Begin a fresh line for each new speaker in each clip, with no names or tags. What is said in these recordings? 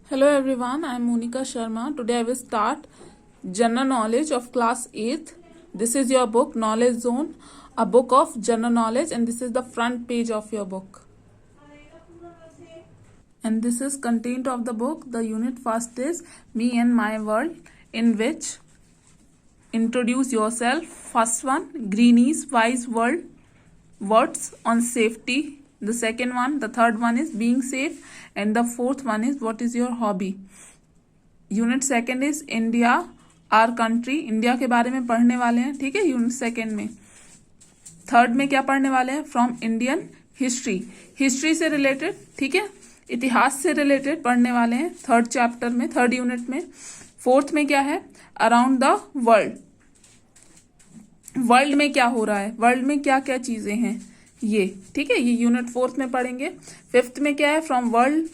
Hello everyone, I am Monika Sharma. Today I will start General Knowledge of Class 8th. This is your book Knowledge Zone, a book of general knowledge, and this is the front page of your book. And this is content of the book. The unit first is Me and My World, in which introduce yourself. First one, Greenie's Wise World, words on safety. The second one, the third one is being safe, and the fourth one is what is your hobby. Unit second is India our country, India के बारे में पढ़ने वाले हैं, ठीक है, unit second में। Third में क्या पढ़ने वाले हैं, फ्रॉम इंडियन हिस्ट्री, हिस्ट्री से रिलेटेड, ठीक है, इतिहास से रिलेटेड पढ़ने वाले हैं थर्ड चैप्टर में, थर्ड यूनिट में। फोर्थ में क्या है, अराउंड द वर्ल्ड, वर्ल्ड में क्या हो रहा है, वर्ल्ड में क्या क्या चीजें हैं ये, ठीक है, ये यूनिट फोर्थ में पढ़ेंगे। फिफ्थ में क्या है, from world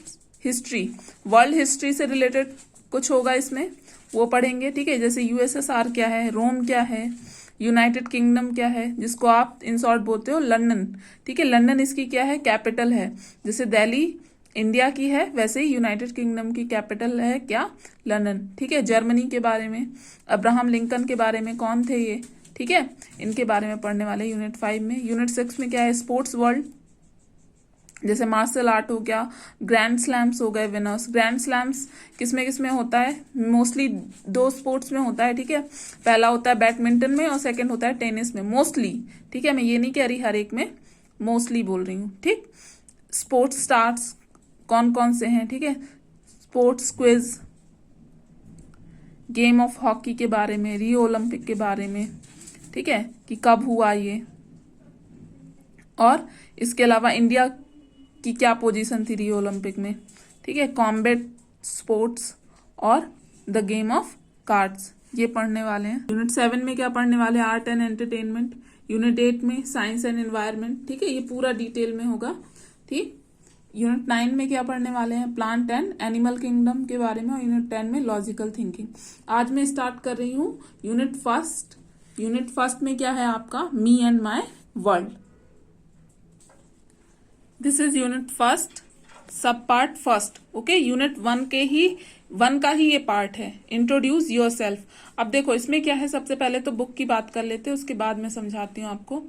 history, world history से रिलेटेड कुछ होगा इसमें, वो पढ़ेंगे, ठीक है, जैसे यूएसएसआर क्या है, रोम क्या है, यूनाइटेड किंगडम क्या है, जिसको आप इन शॉर्ट बोलते हो लंदन, ठीक है, लंदन इसकी क्या है, कैपिटल है। जैसे दिल्ली इंडिया की है, वैसे ही यूनाइटेड किंगडम की कैपिटल है क्या, लंदन, ठीक है। जर्मनी के बारे में, अब्राहम लिंकन के बारे में, कौन थे ये, ठीक है, इनके बारे में पढ़ने वाले यूनिट 5 में। यूनिट 6 में क्या है, स्पोर्ट्स वर्ल्ड, जैसे मार्शल आर्ट हो गया, ग्रैंड स्लैम्स हो गए, विनर्स। ग्रैंड स्लैम्स किसमें किसमें होता है, मोस्टली दो स्पोर्ट्स में होता है, ठीक है, पहला होता है बैडमिंटन में और सेकंड होता है टेनिस में, मोस्टली, ठीक है, मैं ये नहीं कह रही हर एक में, मोस्टली बोल रही हूँ, ठीक। स्पोर्ट्स स्टार्स कौन कौन से हैं, ठीक है, sports quiz, game of hockey के बारे में, रियो ओलंपिक के बारे में, ठीक है, कि कब हुआ ये, और इसके अलावा इंडिया की क्या पोजीशन थी रियो ओलंपिक में, ठीक है, कॉम्बैट स्पोर्ट्स और द गेम ऑफ कार्ड्स, ये पढ़ने वाले हैं। यूनिट 7 में क्या पढ़ने वाले हैं, आर्ट एंड एंटरटेनमेंट। यूनिट 8 में साइंस एंड एनवायरनमेंट, ठीक है, ये पूरा डिटेल में होगा, ठीक। यूनिट 9 में क्या पढ़ने वाले हैं, प्लांट एंड एनिमल किंगडम के बारे में, और यूनिट 10 में लॉजिकल थिंकिंग। आज मैं स्टार्ट कर रही हूँ यूनिट फर्स्ट। यूनिट फर्स्ट में क्या है आपका, me and my world. This is unit first, सब पार्ट फर्स्ट, ओके। यूनिट 1 का ही ये पार्ट है, इंट्रोड्यूस योर सेल्फ। अब देखो इसमें क्या है, सबसे पहले तो बुक की बात कर लेते हैं, उसके बाद मैं समझाती हूँ आपको।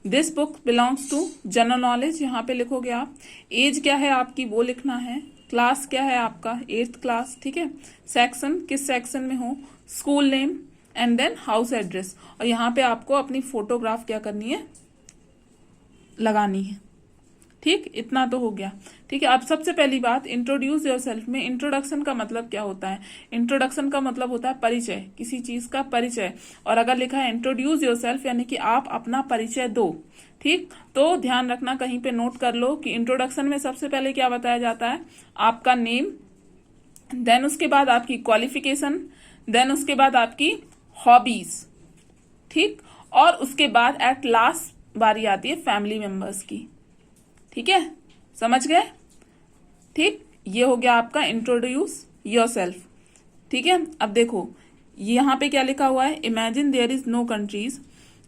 This book belongs to general knowledge, यहाँ पे लिखोगे आप। एज क्या है आपकी वो लिखना है, क्लास क्या है आपका, 8th क्लास, ठीक है। सेक्शन किस सेक्शन में हो, school name, and then house address, और यहाँ पे आपको अपनी फोटोग्राफ क्या करनी है, लगानी है, ठीक, इतना तो हो गया, ठीक है। अब सबसे पहली बात, इंट्रोड्यूस योरसेल्फ में इंट्रोडक्शन का मतलब क्या होता है, इंट्रोडक्शन का मतलब होता है परिचय, किसी चीज का परिचय, और अगर लिखा है इंट्रोड्यूस योरसेल्फ यानी कि आप अपना परिचय दो, ठीक। तो ध्यान रखना, कहीं पे नोट कर लो कि इंट्रोडक्शन में सबसे पहले क्या बताया जाता है, आपका नेम, देन उसके बाद आपकी क्वालिफिकेशन, देन उसके बाद आपकी हॉबीज, ठीक, और उसके बाद एट लास्ट बारी आती है फैमिली मेंबर्स की, ठीक है, समझ गए, ठीक। ये हो गया आपका इंट्रोड्यूस योरसेल्फ, ठीक है। अब देखो यहाँ पे क्या लिखा हुआ है, imagine there is no countries.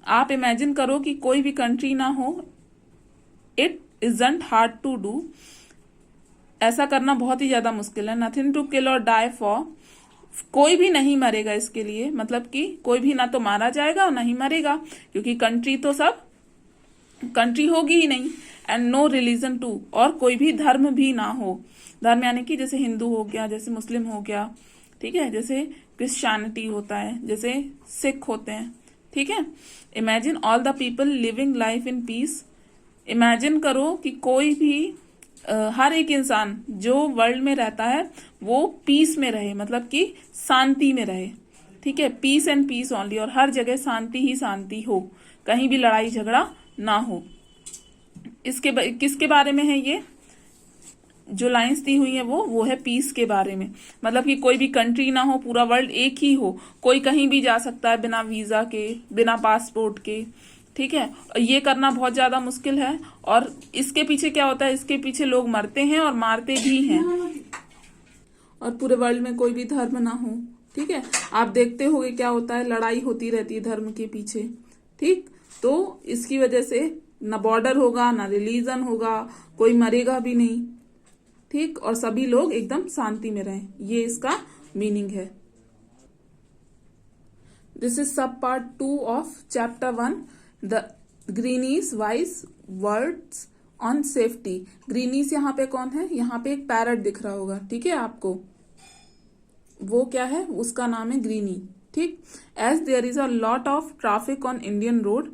आप इमेजिन करो कि कोई भी कंट्री ना हो, it isn't hard to do, ऐसा करना बहुत ही ज्यादा मुश्किल है। नथिंग टू किल और डाई फॉर, कोई भी नहीं मरेगा इसके लिए, मतलब कि कोई भी ना तो मारा जाएगा और ना ही मरेगा, क्योंकि कंट्री तो सब कंट्री होगी ही नहीं। एंड नो रिलीजन टू, और कोई भी धर्म भी ना हो, धर्म यानी कि जैसे हिंदू हो गया, जैसे मुस्लिम हो गया, ठीक है, जैसे क्रिश्चियनिटी होता है, जैसे सिख होते हैं, ठीक है। Imagine all the people living life in peace, imagine करो कि कोई भी हर एक इंसान जो वर्ल्ड में रहता है वो पीस में रहे, मतलब कि शांति में रहे, ठीक है, पीस एंड पीस ओनली, और हर जगह शांति ही शांति हो, कहीं भी लड़ाई झगड़ा ना हो। इसके किसके बारे में है ये जो लाइंस दी हुई है, वो है पीस के बारे में, मतलब कि कोई भी कंट्री ना हो, पूरा वर्ल्ड एक ही हो, कोई कहीं भी जा सकता है बिना वीजा के, बिना पासपोर्ट के, ठीक है। ये करना बहुत ज्यादा मुश्किल है, और इसके पीछे क्या होता है, इसके पीछे लोग मरते हैं और मारते भी हैं, और पूरे वर्ल्ड में कोई भी धर्म ना हो, ठीक है। आप देखते होंगे क्या होता है, लड़ाई होती रहती है धर्म के पीछे, ठीक। तो इसकी वजह से ना बॉर्डर होगा, ना रिलीजन होगा, कोई मरेगा भी नहीं, ठीक, और सभी लोग एकदम शांति में रहें, ये इसका मीनिंग है। दिस इज सब part 2 of chapter 1, the Greene's wise words on safety. Greene's यहाँ पे कौन है? यहाँ पे एक पैरट दिख रहा होगा, ठीक है आपको, वो क्या है? उसका नाम है ग्रीनी, ठीक। As there is a lot of traffic on Indian road,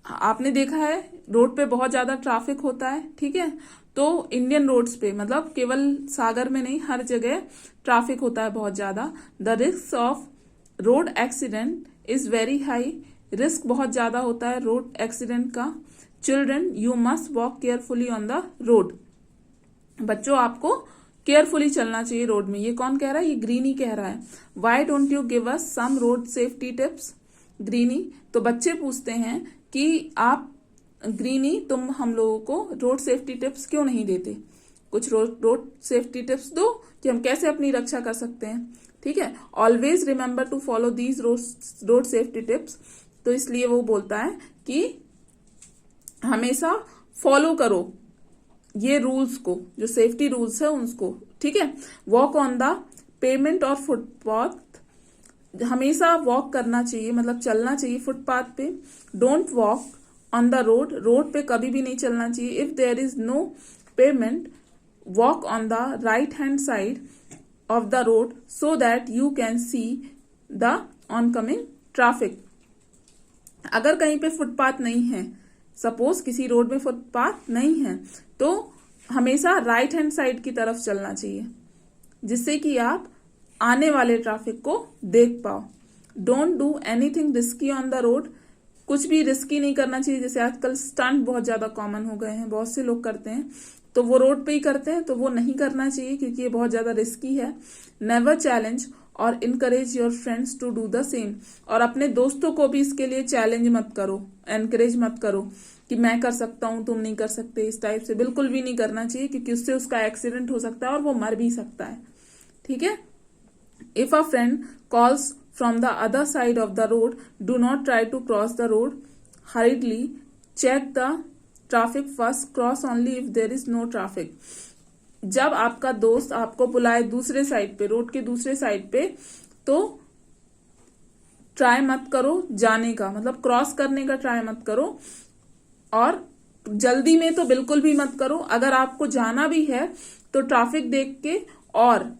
आपने देखा है रोड पे बहुत ज्यादा ट्रैफिक होता है, ठीक है। तो इंडियन रोड्स पे मतलब केवल सागर में नहीं, हर जगह ट्रैफिक होता है बहुत ज्यादा। The risk of road accident is very high, risk बहुत ज्यादा होता है रोड एक्सीडेंट का। Children you must walk carefully on the road, बच्चों आपको केयरफुली चलना चाहिए रोड में। ये कौन कह रहा है? ये ग्रीनी कह रहा है। Why don't you give us some road safety tips Greenie, तो बच्चे पूछते हैं कि आप ग्रीनी तुम हम लोगों को रोड सेफ्टी टिप्स क्यों नहीं देते, कुछ रोड सेफ्टी टिप्स दो कि हम कैसे अपनी रक्षा कर सकते हैं, ठीक है। Always remember to follow these road safety tips, तो इसलिए वो बोलता है कि हमेशा फॉलो करो ये रूल्स को, जो सेफ्टी रूल्स है उसको, ठीक है। Walk on the pavement or footpath, हमेशा वॉक करना चाहिए मतलब चलना चाहिए फुटपाथ पे। Don't walk on the road, road पे कभी भी नहीं चलना चाहिए। If there is no pavement walk on the right hand side of the road so that you can see the oncoming traffic. अगर कहीं पे फुटपाथ नहीं है, सपोज किसी रोड में फुटपाथ नहीं है, तो हमेशा राइट हैंड साइड की तरफ चलना चाहिए, जिससे कि आप आने वाले ट्रैफिक को देख पाओ। Don't do anything risky on the road, कुछ भी रिस्की नहीं करना चाहिए। जैसे आजकल स्टंट बहुत ज्यादा कॉमन हो गए हैं, बहुत से लोग करते हैं, तो वो रोड पे ही करते हैं, तो वो नहीं करना चाहिए क्योंकि ये बहुत ज्यादा रिस्की है। नेवर चैलेंज और encourage your friends to do the same, और अपने दोस्तों को भी इसके लिए चैलेंज मत करो, एनकरेज मत करो कि मैं कर सकता हूं तुम नहीं कर सकते, इस टाइप से बिल्कुल भी नहीं करना चाहिए क्योंकि उससे उसका एक्सीडेंट हो सकता है और वो मर भी सकता है, ठीक है। If a friend calls from the other side of the road do not try to cross the road hurriedly, check the traffic first, cross only if there is no traffic. जब आपका दोस्त आपको बुलाए दूसरे साइड पे, road के दूसरे side पे, तो ट्राई मत करो जाने का, मतलब क्रॉस करने का ट्राई मत करो, और जल्दी में तो बिल्कुल भी मत करो। अगर आपको जाना भी है तो ट्रैफिक देख के, और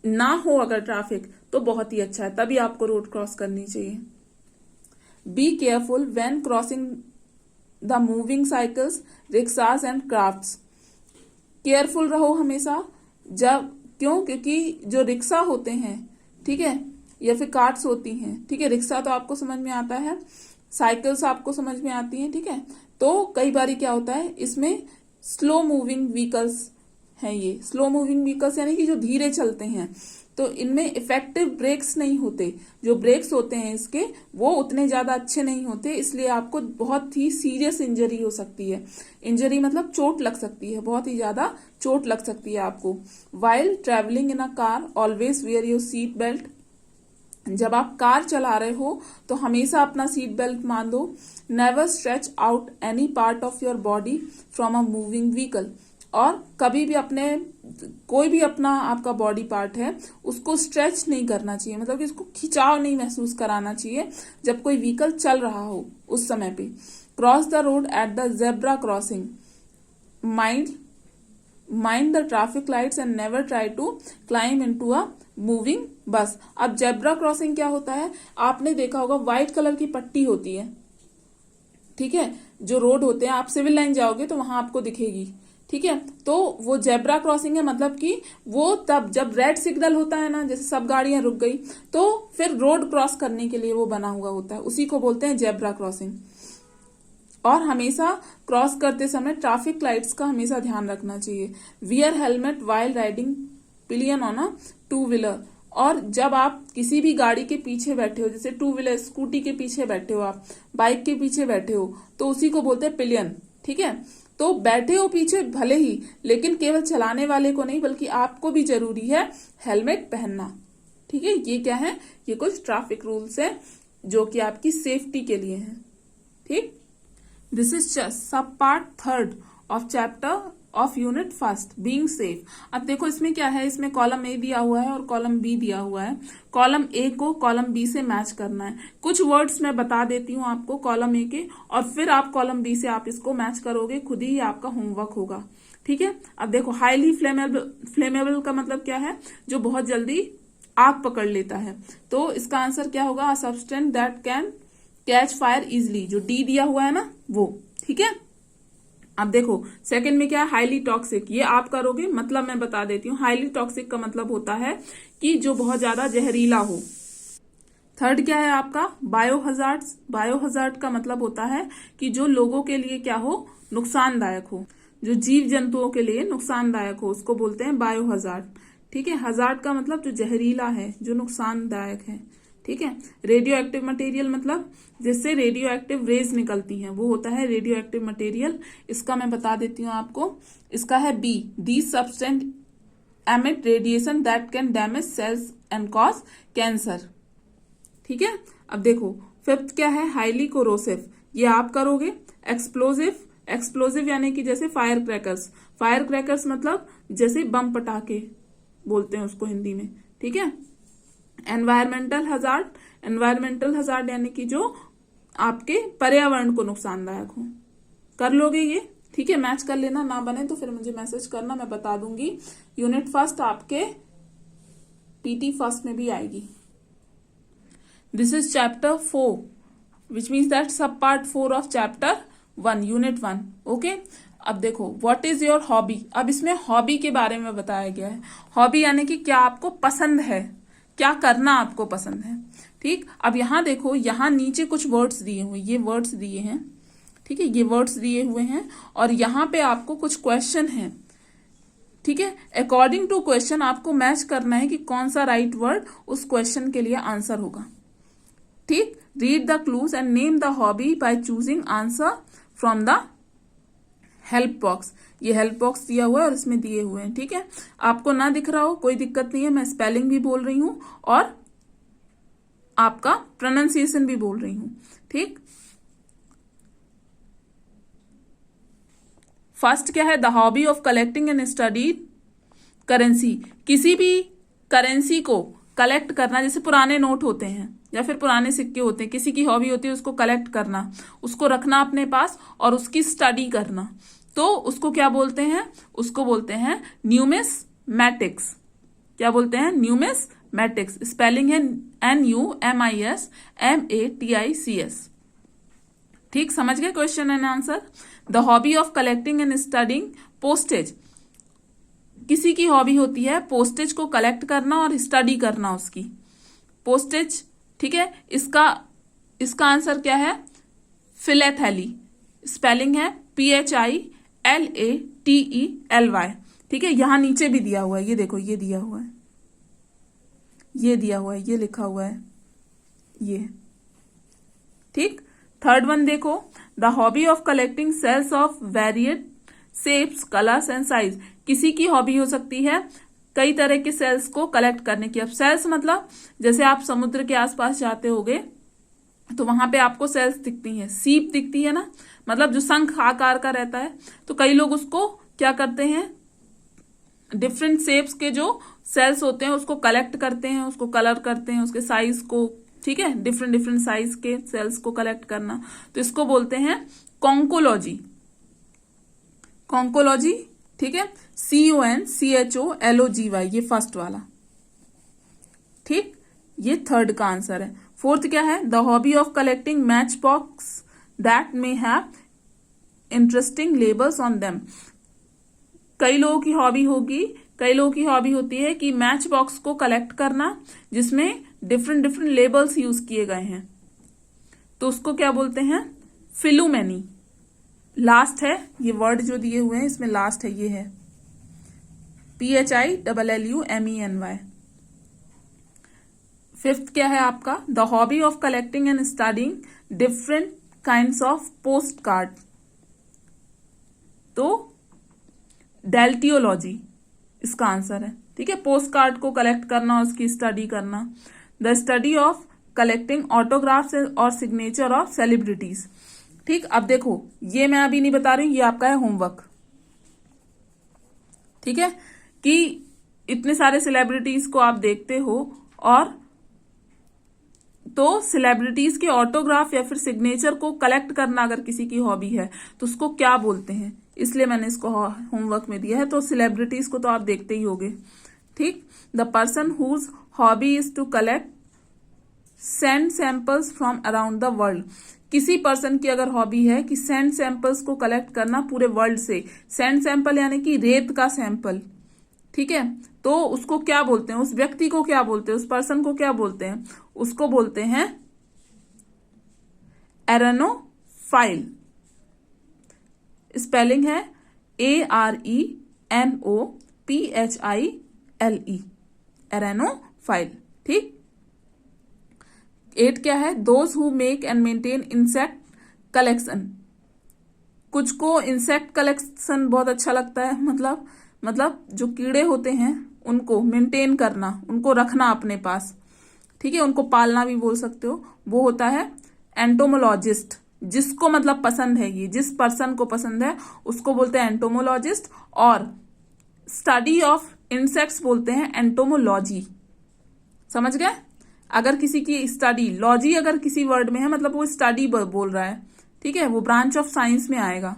ना हो अगर ट्रैफिक तो बहुत ही अच्छा है, तभी आपको रोड क्रॉस करनी चाहिए। Be careful when crossing the moving cycles, rickshaws and crafts, careful रहो हमेशा। जब क्योंकि जो रिक्शा होते हैं, ठीक है, या फिर कार्ट्स होती हैं, ठीक है, रिक्शा तो आपको समझ में आता है, साइकिल्स आपको समझ में आती हैं, ठीक है। तो कई बार क्या होता है, इसमें स्लो मूविंग व्हीकल्स हैं, ये स्लो मूविंग व्हीकल्स यानी कि जो धीरे चलते हैं, तो इनमें इफेक्टिव ब्रेक्स नहीं होते, जो ब्रेक्स होते हैं इसके वो उतने ज्यादा अच्छे नहीं होते, इसलिए आपको बहुत ही सीरियस इंजरी हो सकती है। इंजरी मतलब चोट लग सकती है, बहुत ही ज्यादा चोट लग सकती है आपको। While travelling in a car always wear your seat belt, जब आप कार चला रहे हो तो हमेशा अपना सीट बेल्ट बांधो। Never stretch out any part of your body from a moving vehicle, और कभी भी कोई भी अपना आपका बॉडी पार्ट है उसको स्ट्रेच नहीं करना चाहिए, मतलब कि उसको खिंचाव नहीं महसूस कराना चाहिए जब कोई व्हीकल चल रहा हो उस समय पे। Cross the road at the zebra crossing, mind the traffic lights and never try to climb into a moving bus. अब जेब्रा क्रॉसिंग क्या होता है, आपने देखा होगा व्हाइट कलर की पट्टी होती है, ठीक है, जो रोड होते हैं, आप सिविल लाइन जाओगे तो वहां आपको दिखेगी, ठीक है। तो वो जेब्रा क्रॉसिंग है, मतलब कि वो तब जब रेड सिग्नल होता है ना, जैसे सब गाड़ियां रुक गई तो फिर रोड क्रॉस करने के लिए वो बना हुआ होता है, उसी को बोलते हैं जेब्रा क्रॉसिंग। और हमेशा क्रॉस करते समय ट्रैफिक लाइट्स का हमेशा ध्यान रखना चाहिए। Wear helmet while riding pillion on a two wheeler, और जब आप किसी भी गाड़ी के पीछे बैठे हो, जैसे टू व्हीलर स्कूटी के पीछे बैठे हो, आप बाइक के पीछे बैठे हो, तो उसी को बोलते हैं पिलियन, ठीक है। तो बैठे हो पीछे भले ही, लेकिन केवल चलाने वाले को नहीं बल्कि आपको भी जरूरी है हेलमेट पहनना, ठीक है। ये क्या है, ये कुछ ट्रैफिक रूल्स है जो कि आपकी सेफ्टी के लिए हैं, ठीक। दिस इज सब part 3 of chapter of unit first being safe. अब देखो इसमें क्या है, इसमें कॉलम ए दिया हुआ है और कॉलम बी दिया हुआ है। कॉलम ए को कॉलम बी से मैच करना है। कुछ वर्ड्स मैं बता देती हूँ आपको कॉलम ए के, और फिर आप कॉलम बी से आप इसको मैच करोगे, खुद ही आपका होमवर्क होगा। ठीक है, अब देखो हाईली फ्लेमेबल, फ्लेमेबल का मतलब क्या है, जो बहुत जल्दी आग पकड़ लेता है। तो इसका आंसर क्या होगा, a substance that can catch fire easily, जो डी दिया हुआ है ना वो। ठीक है, अब देखो सेकंड में क्या है, हाईली टॉक्सिक। ये आप करोगे, मतलब मैं बता देती हूँ। हाईली टॉक्सिक का मतलब होता है कि जो बहुत ज्यादा जहरीला हो। थर्ड क्या है आपका, बायोहजार्ड। बायोहजार्ड का मतलब होता है कि जो लोगों के लिए क्या हो, नुकसानदायक हो, जो जीव जंतुओं के लिए नुकसानदायक हो, उसको बोलते हैं बायोहजार्ड। ठीक है, हजार्ड का मतलब जो जहरीला है, जो नुकसानदायक है। ठीक है, रेडियो एक्टिव मटेरियल मतलब जिससे रेडियो एक्टिव रेज निकलती हैं, वो होता है रेडियो एक्टिव मटेरियल। इसका मैं बता देती हूँ आपको, इसका है B, the substance emit radiation that can damage cells and cause cancer. ठीक है, अब देखो फिफ्थ क्या है, हाईली कोरोसिव। ये आप करोगे। एक्सप्लोजिव, एक्सप्लोजिव यानी कि जैसे फायर क्रैकर्स। फायर क्रैकर्स मतलब जैसे बम पटाखे बोलते हैं उसको हिंदी में। ठीक है, एनवायरमेंटल हजार्ड। एनवायरमेंटल हजार्ड यानी कि जो आपके पर्यावरण को नुकसानदायक हो। कर लोगे ये? ठीक है, मैच कर लेना, ना बने तो फिर मुझे मैसेज करना, मैं बता दूंगी। यूनिट फर्स्ट आपके टीटी फर्स्ट में भी आएगी। This is chapter 4 which means that sub part 4 of chapter 1 unit 1। Okay, अब देखो व्हाट इज योर हॉबी। अब इसमें हॉबी के बारे में बताया गया है। हॉबी यानी कि क्या आपको पसंद है, क्या करना आपको पसंद है। ठीक, अब यहां देखो, यहां नीचे कुछ वर्ड्स दिए हुए, ये वर्ड्स दिए हैं। ठीक है, ये वर्ड्स दिए हुए हैं और यहां पे आपको कुछ क्वेश्चन है। ठीक है, अकॉर्डिंग टू क्वेश्चन आपको मैच करना है कि कौन सा राइट वर्ड उस क्वेश्चन के लिए आंसर होगा। ठीक, read the clues and name the hobby by choosing answer from the help box. ये हेल्प बॉक्स दिया हुआ है और इसमें दिए हुए हैं। ठीक है, आपको ना दिख रहा हो कोई दिक्कत नहीं है, मैं स्पेलिंग भी बोल रही हूं और आपका प्रोनाउंसिएशन भी बोल रही हूं। ठीक, फर्स्ट क्या है, the hobby of collecting and study currency. किसी भी करेंसी को कलेक्ट करना, जैसे पुराने नोट होते हैं या फिर पुराने सिक्के होते हैं, किसी की हॉबी होती है उसको कलेक्ट करना, उसको रखना अपने पास और उसकी स्टडी करना, तो उसको क्या बोलते हैं, उसको बोलते हैं न्यूमिस्मैटिक्स। क्या बोलते हैं, न्यूमिस्मैटिक्स। स्पेलिंग है NUMISMATICS। ठीक, समझ गए question and answer. The hobby of collecting and studying postage. किसी की हॉबी होती है पोस्टेज को कलेक्ट करना और स्टडी करना उसकी, पोस्टेज। ठीक है, इसका आंसर क्या है, फिलेथैली। स्पेलिंग है PHILATELY। ठीक है, यहां नीचे भी दिया हुआ है, ये देखो, ये दिया हुआ है, ये दिया हुआ है, ये लिखा हुआ है ये। ठीक, थर्ड वन देखो, the hobby of collecting shells of varied shapes colours and size. किसी की हॉबी हो सकती है कई तरह के सेल्स को कलेक्ट करने की। अब सेल्स मतलब जैसे आप समुद्र के आसपास जाते होगे तो वहां पे आपको सेल्स दिखती हैं, सीप दिखती है ना, मतलब जो शंख आकार का रहता है। तो कई लोग उसको क्या करते हैं, डिफरेंट शेप्स के जो सेल्स होते हैं उसको कलेक्ट करते हैं, उसको कलर करते हैं, उसके साइज को। ठीक है, डिफरेंट डिफरेंट साइज के सेल्स को कलेक्ट करना, तो इसको बोलते हैं कॉन्कोलॉजी। कॉन्कोलॉजी। ठीक है, CONCHOLOGY, ये फर्स्ट वाला। ठीक, ये थर्ड का आंसर है। फोर्थ क्या है, the hobby of collecting match box that may have interesting labels on them. कई लोगों की हॉबी होगी, कई लोगों की हॉबी होती है कि मैच बॉक्स को कलेक्ट करना जिसमें डिफरेंट डिफरेंट लेबल्स यूज किए गए हैं, तो उसको क्या बोलते हैं, फिलुमेनी। लास्ट है, ये वर्ड जो दिए हुए हैं इसमें लास्ट है, ये है PHILLUMENY। फिफ्थ क्या है आपका, the hobby of collecting and studying different kinds of post card, तो डेल्टियोलॉजी इसका आंसर है। ठीक है, पोस्ट कार्ड को कलेक्ट करना, उसकी स्टडी करना। The study of collecting autographs और सिग्नेचर ऑफ सेलिब्रिटीज। ठीक, अब देखो ये मैं अभी नहीं बता रही हूं, ये आपका है होमवर्क। ठीक है, कि इतने सारे सेलिब्रिटीज को आप देखते हो, और तो सेलिब्रिटीज के ऑटोग्राफ या फिर सिग्नेचर को कलेक्ट करना अगर किसी की हॉबी है तो उसको क्या बोलते हैं, इसलिए मैंने इसको होमवर्क में दिया है। तो सेलिब्रिटीज को तो आप देखते ही होगे, ठीक। The person whose hobby is to collect sand samples from around the world. किसी पर्सन की अगर हॉबी है कि सेंड सैंपल्स को कलेक्ट करना पूरे वर्ल्ड से, सेंड सैंपल यानी कि रेत का सैंपल, ठीक है, तो उसको क्या बोलते हैं, उस व्यक्ति को क्या बोलते हैं, उस पर्सन को क्या बोलते हैं, उसको बोलते हैं एरेनोफाइल। स्पेलिंग है ARENOPHILE, एरेनोफाइल, ठीक। 8 क्या है, those who make and maintain insect collection. कुछ को इंसेक्ट कलेक्शन बहुत अच्छा लगता है, मतलब जो कीड़े होते हैं उनको मेंटेन करना, उनको रखना अपने पास, ठीक है, उनको पालना भी बोल सकते हो, वो होता है एंटोमोलॉजिस्ट। जिसको मतलब पसंद है, ये जिस पर्सन को पसंद है उसको बोलते हैं एंटोमोलॉजिस्ट, और स्टडी ऑफ इंसेक्ट्स बोलते हैं एंटोमोलॉजी। समझ गए? अगर किसी की स्टडी, लॉजी अगर किसी वर्ड में है मतलब वो स्टडी बोल रहा है, ठीक है, वो ब्रांच ऑफ साइंस में आएगा,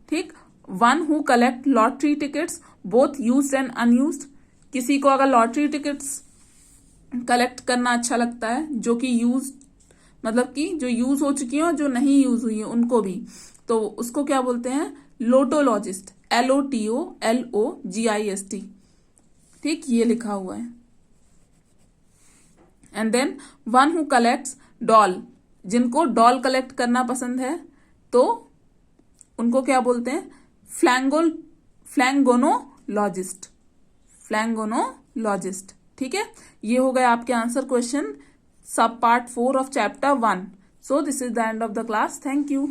ठीक। One who collect lottery tickets both used and unused. किसी को अगर लॉटरी टिकट्स कलेक्ट करना अच्छा लगता है, जो कि यूज मतलब कि जो यूज हो चुकी है और जो नहीं यूज हुई है उनको भी, तो उसको क्या बोलते हैं, लोटोलॉजिस्ट, LOTOLOGIST, ठीक, ये लिखा हुआ है। And then one who collects doll, जिनको डॉल कलेक्ट करना पसंद है तो उनको क्या बोलते हैं, फ्लैंगोनोलॉजिस्ट, ठीक है। ये हो गए आपके आंसर क्वेश्चन सब part 4 of chapter 1। So this is the end of the class. Thank you.